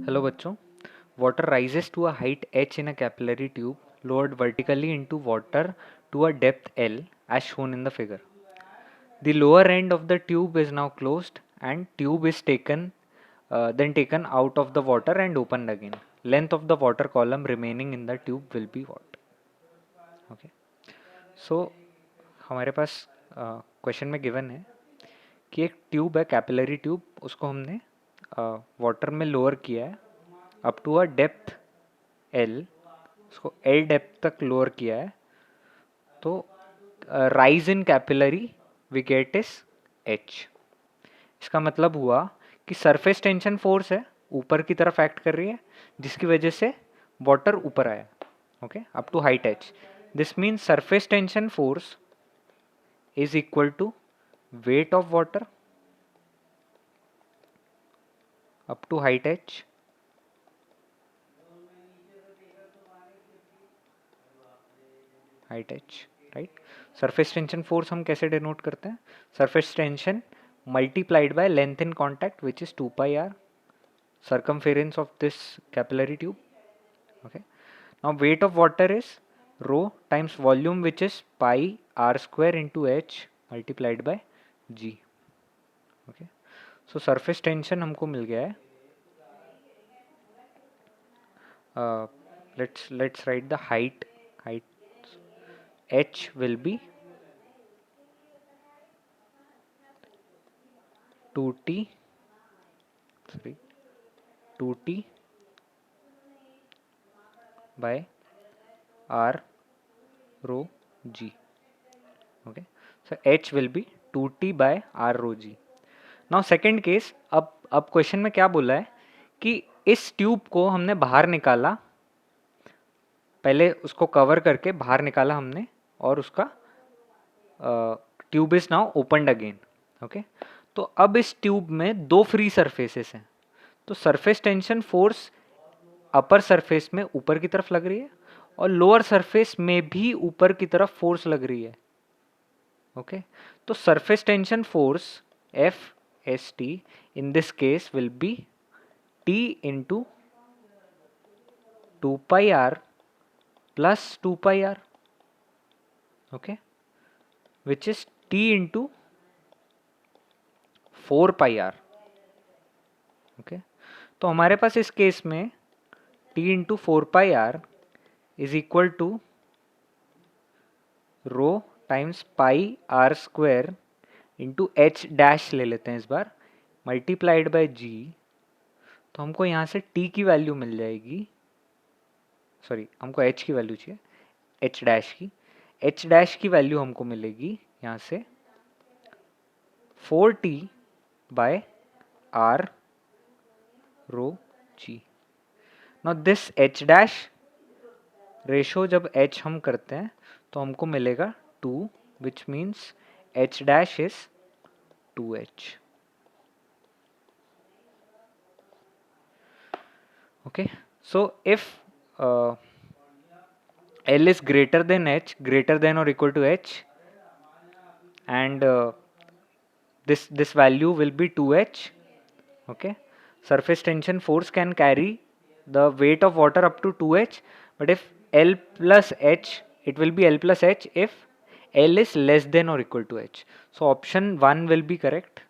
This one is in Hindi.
Hello बच्चों. Water rises to a height h in a capillary tube lowered vertically into water to a depth L as shown in the figure. The lower end of the tube is now closed and tube is then taken out of the water and opened again. Length of the water column remaining in the tube will be what? Okay. So हमारे पास क्वेश्चन में गिवन है कि एक ट्यूब है, कैपिलरी ट्यूब, उसको हमने वाटर में लोअर किया है up to a depth L, उसको एल डेप्थ तक लोअर किया है. तो rise in capillary we get is H. इसका मतलब हुआ कि सरफेस टेंशन फोर्स है, ऊपर की तरफ एक्ट कर रही है, जिसकी वजह से वाटर ऊपर आया. Okay, up to height H. This means surface tension force is equal to weight of water up to height h right. Surface tension force हम कैसे डिनोट करते हैं? Surface tension multiplied by length in contact which is 2πr, circumference of this capillary tube. Okay, now weight of water is rho times volume which is pi r square into h multiplied by g. Okay, so surface tension हमको मिल गया है. Let's write the height. H will be 2t by r rho g. Okay, so H will be 2t by r rho g. Now second case, अब क्वेश्चन में क्या बोला है कि इस ट्यूब को हमने बाहर निकाला, पहले उसको कवर करके बाहर निकाला हमने, और उसका tube is now opened again. Okay, तो अब इस ट्यूब में दो फ्री सरफेसेस हैं, तो surface tension force upper surface में ऊपर की तरफ लग रही है और लोअर सरफेस में भी ऊपर की तरफ फोर्स लग रही है. ओके, तो surface tension force F S T in this case will be T into 2πr plus 2πr. okay, which is t into 4πr. okay, तो हमारे पास इस केस में t into 4πr is equal to rho times pi r square into h dash ले लेते हैं इस बार, मल्टीप्लाइड बाय जी. तो हमको यहाँ से t की वैल्यू मिल जाएगी, सॉरी हमको h की वैल्यू चाहिए, h डैश की वैल्यू हमको मिलेगी यहाँ से 4t by r rho g. Now this h dash ratio जब h हम करते हैं तो हमको मिलेगा 2, which means h dash is 2h. okay, so if L is greater than h, greater than or equal to h, and this value will be 2h. okay, surface tension force can carry the weight of water up to 2h, but if L plus h, it will be L plus h if L is less than or equal to h. So option 1 will be correct.